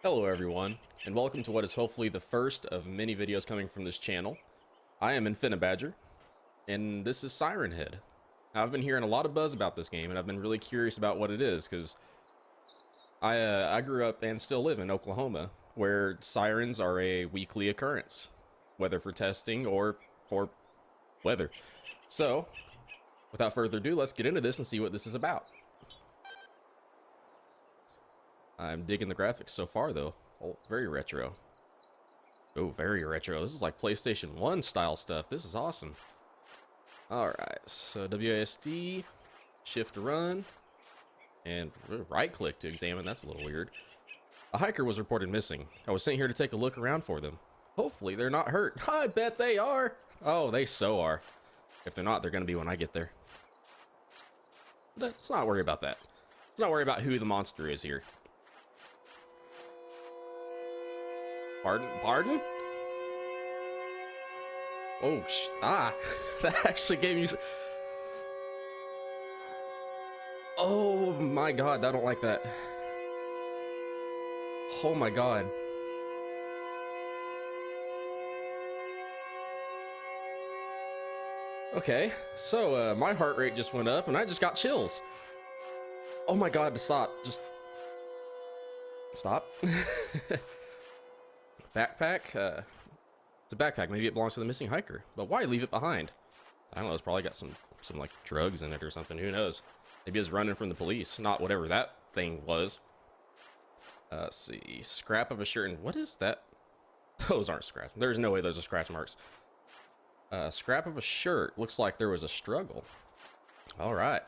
Hello everyone, and welcome to what is hopefully the first of many videos coming from this channel. I am Badger, and this is Siren Head. Now, I've been hearing a lot of buzz about this game, and I've been really curious about what it is, because I grew up and still live in Oklahoma, where sirens are a weekly occurrence, whether for testing or for weather. So, without further ado, let's get into this and see what this is about. I'm digging the graphics so far, though. Oh, very retro. Oh, very retro. This is like PlayStation 1 style stuff. This is awesome. Alright, so WASD, shift to run, and right click to examine. That's a little weird. A hiker was reported missing. I was sent here to take a look around for them. Hopefully they're not hurt. I bet they are. Oh, they so are. If they're not, they're going to be when I get there. Let's not worry about that. Let's not worry about who the monster is here. Pardon? Oh, that actually gave me... Oh my god, I don't like that. Oh my god. Okay, so my heart rate just went up and I just got chills. Oh my god, stop. Just... Stop. Backpack? It's a backpack. Maybe it belongs to the missing hiker. But why leave it behind? I don't know. It's probably got some like drugs in it or something. Who knows? Maybe it's running from the police. Not whatever that thing was. Let's see. Scrap of a shirt. And what is that? Those aren't scratch. There's no way those are scratch marks. Scrap of a shirt. Looks like there was a struggle. All right.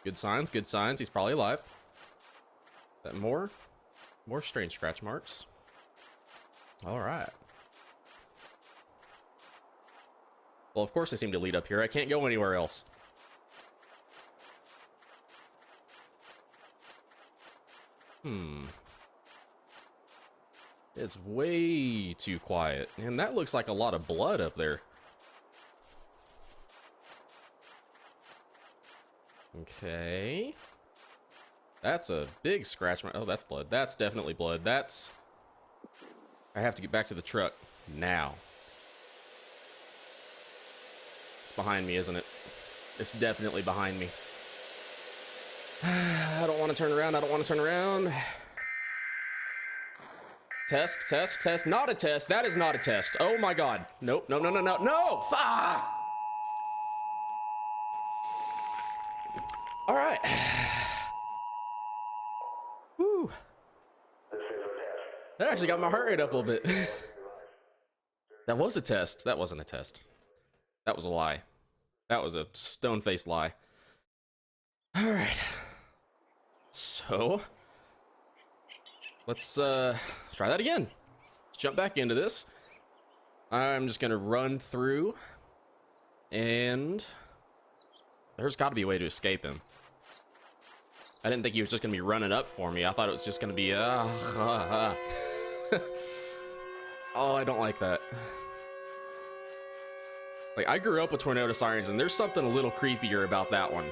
Good signs. Good signs. He's probably alive. That more strange scratch marks. All right. Well, of course they seem to lead up here. I can't go anywhere else. It's way too quiet. And that looks like a lot of blood up there. Okay. That's a big scratch mark. Oh, that's blood. That's definitely blood. That's... I have to get back to the truck now. It's behind me, isn't it? It's definitely behind me. I don't want to turn around. I don't want to turn around. Test, test, test. Not a test. That is not a test. Oh my god. Nope. No, no, no, no. No! Ah! All right. Whew. That actually got my heart rate up a little bit. That was a test. That wasn't a test. That was a lie. That was a stone-faced lie. All right. So, let's try that again. Let's jump back into this. I'm just gonna run through, and there's got to be a way to escape him. I didn't think he was just gonna be running up for me. I thought it was just gonna be oh, I don't like that. Like, I grew up with tornado sirens, and there's something a little creepier about that one.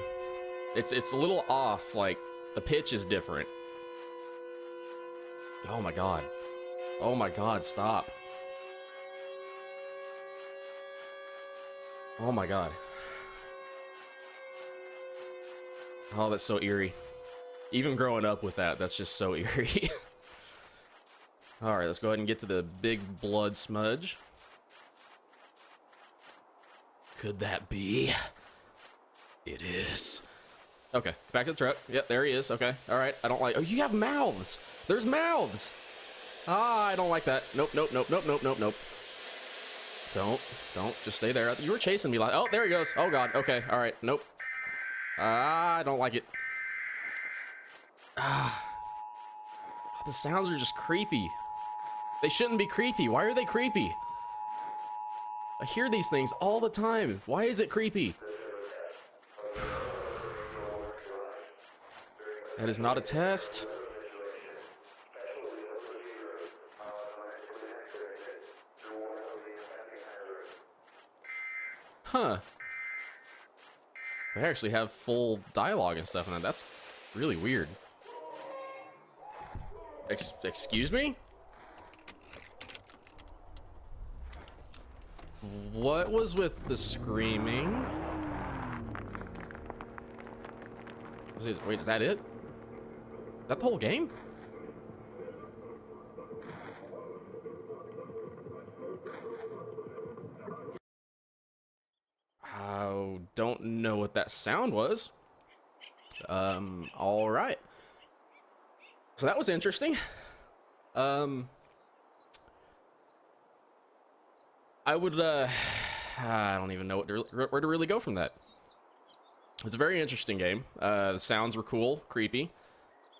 It's a little off. Like, the pitch is different. Oh my god. Oh my god, stop. Oh my god. Oh, that's so eerie. Even growing up with that, that's just so eerie. Alright, let's go ahead and get to the big blood smudge. Could that be? It is. Okay, back to the truck. Yep, there he is. Okay, alright. I don't like... Oh, you have mouths! There's mouths! Ah, I don't like that. Nope, nope, nope, nope, nope, nope, nope. Don't. Just stay there. You were chasing me like... Oh, there he goes. Oh, God. Okay, alright. Nope. Ah, I don't like it. Ah. The sounds are just creepy. They shouldn't be creepy. Why are they creepy? I hear these things all the time. Why is it creepy? That is not a test. Huh. They actually have full dialogue and stuff in it. That's really weird. Excuse me? What was with the screaming? Wait, is that it? Is that the whole game? I don't know what that sound was. All right. So that was interesting. I would, I don't even know where to really go from that. It's a very interesting game. The sounds were cool, creepy.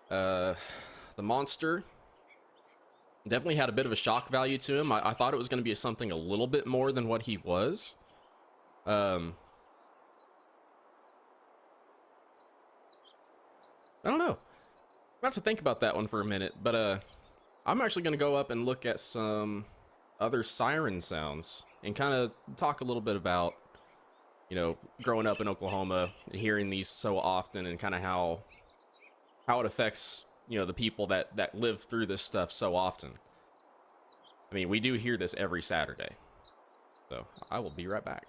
The monster definitely had a bit of a shock value to him. I thought it was going to be something a little bit more than what he was. I don't know. I have to think about that one for a minute, but I'm actually going to go up and look at some other siren sounds and kind of talk a little bit about, you know, growing up in Oklahoma and hearing these so often, and kind of how it affects, you know, the people that live through this stuff so often. I mean, we do hear this every Saturday. So I will be right back.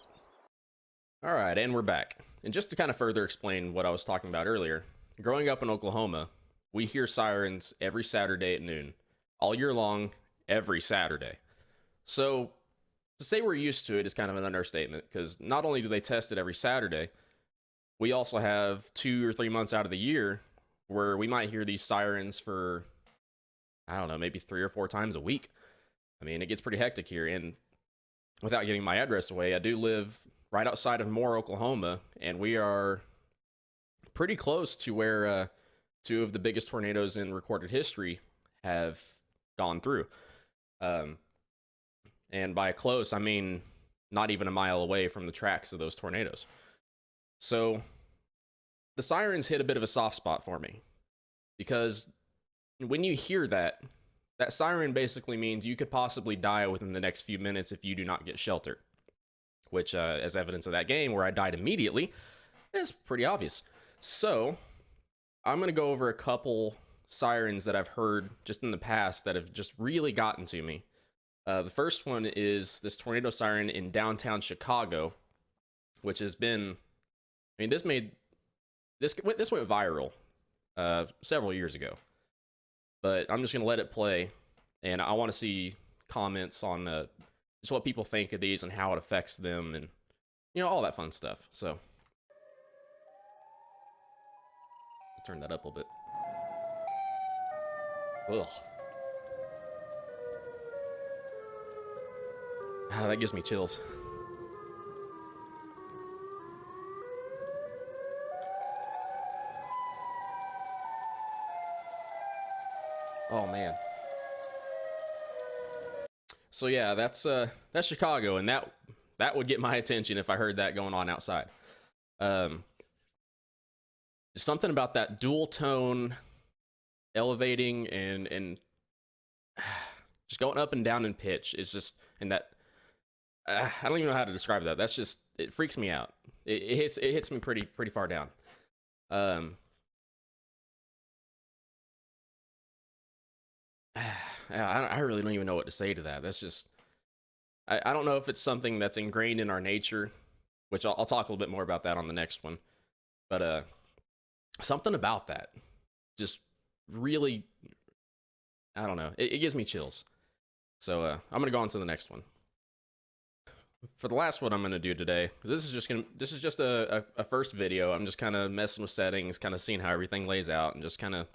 All right, and we're back. And just to kind of further explain what I was talking about earlier, growing up in Oklahoma, we hear sirens every Saturday at noon, all year long, every Saturday. So to say we're used to it is kind of an understatement, because not only do they test it every Saturday, we also have 2 or 3 months out of the year where we might hear these sirens for, I don't know, maybe 3 or 4 times a week. I mean, it gets pretty hectic here. And without giving my address away, I do live right outside of Moore, Oklahoma, and we are pretty close to where 2 of the biggest tornadoes in recorded history have gone through. And by close, I mean not even a mile away from the tracks of those tornadoes. So the sirens hit a bit of a soft spot for me, because when you hear that siren basically means you could possibly die within the next few minutes if you do not get shelter, which, as evidence of that game where I died immediately, is pretty obvious. So I'm going to go over a couple sirens that I've heard just in the past that have just really gotten to me. The first one is this tornado siren in downtown Chicago, which has been, I mean, this went viral several years ago, but I'm just going to let it play, and I want to see comments on just what people think of these and how it affects them, and, you know, all that fun stuff. So I'll turn that up a little bit. Ugh. Ah, that gives me chills. Oh man. So yeah, that's Chicago, and that would get my attention if I heard that going on outside. Something about that dual tone elevating and just going up and down in pitch is just, and that I don't even know how to describe that. That's just, it freaks me out. It hits me pretty far down. I really don't even know what to say to that. That's just, I don't know if it's something that's ingrained in our nature, which I'll talk a little bit more about that on the next one. But something about that just really, I don't know. It gives me chills. So I'm gonna go on to the next one. For the last one I'm gonna do today, this is just a first video. I'm just kind of messing with settings, kind of seeing how everything lays out, and just kind of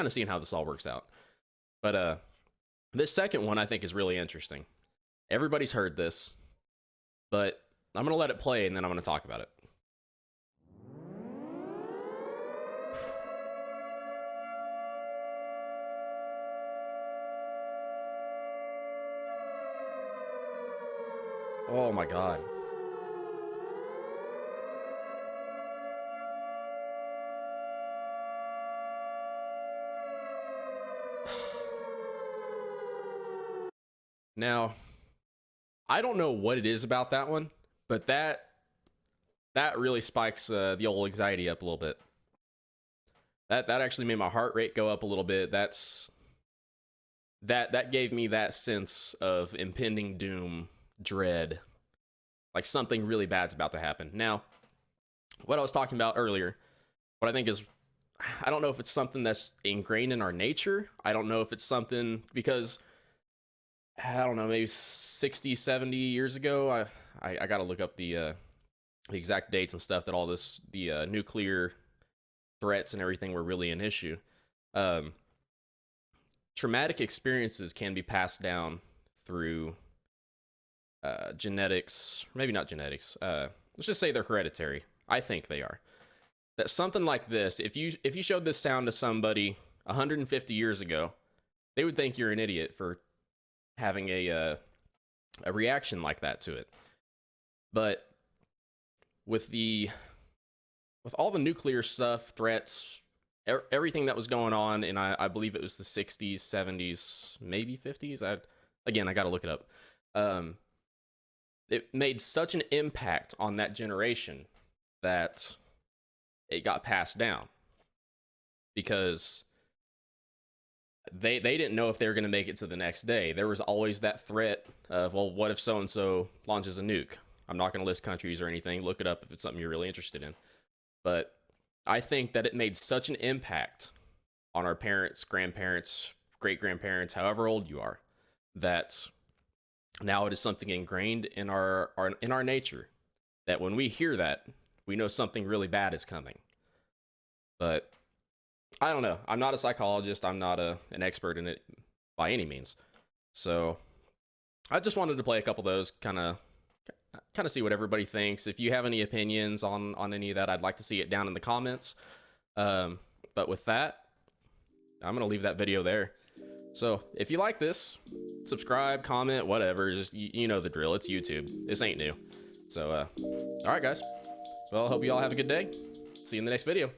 seeing how this all works out. But this second one I think is really interesting. Everybody's heard this, but I'm gonna let it play and then I'm gonna talk about it. Oh my god. Now, I don't know what it is about that one, but that really spikes the old anxiety up a little bit. That actually made my heart rate go up a little bit. That's that gave me that sense of impending doom, dread, like something really bad's about to happen. Now, what I was talking about earlier, what I think is, I don't know if it's something that's ingrained in our nature. I don't know if it's something because, I don't know, maybe 60, 70 years ago, I got to look up the exact dates and stuff that all this, the nuclear threats and everything were really an issue. Traumatic experiences can be passed down through genetics, maybe not genetics. Let's just say they're hereditary. I think they are. That something like this, if you showed this sound to somebody 150 years ago, they would think you're an idiot for having a reaction like that to it. But with all the nuclear stuff, threats, everything that was going on, and I believe it was the 60s, 70s, maybe 50s. I got to look it up. It made such an impact on that generation that it got passed down because they didn't know if they were going to make it to the next day. There was always that threat of, well, what if so-and-so launches a nuke? I'm not going to list countries or anything. Look it up if it's something you're really interested in. But I think that it made such an impact on our parents, grandparents, great-grandparents, however old you are, that now it is something ingrained in our nature, that when we hear that, we know something really bad is coming. But I don't know. I'm not a psychologist. I'm not an expert in it by any means. So I just wanted to play a couple of those, kind of see what everybody thinks. If you have any opinions on any of that, I'd like to see it down in the comments. But with that, I'm going to leave that video there. So if you like this, subscribe, comment, whatever. Just, you know the drill. It's YouTube. This ain't new. So, all right, guys. Well, I hope you all have a good day. See you in the next video.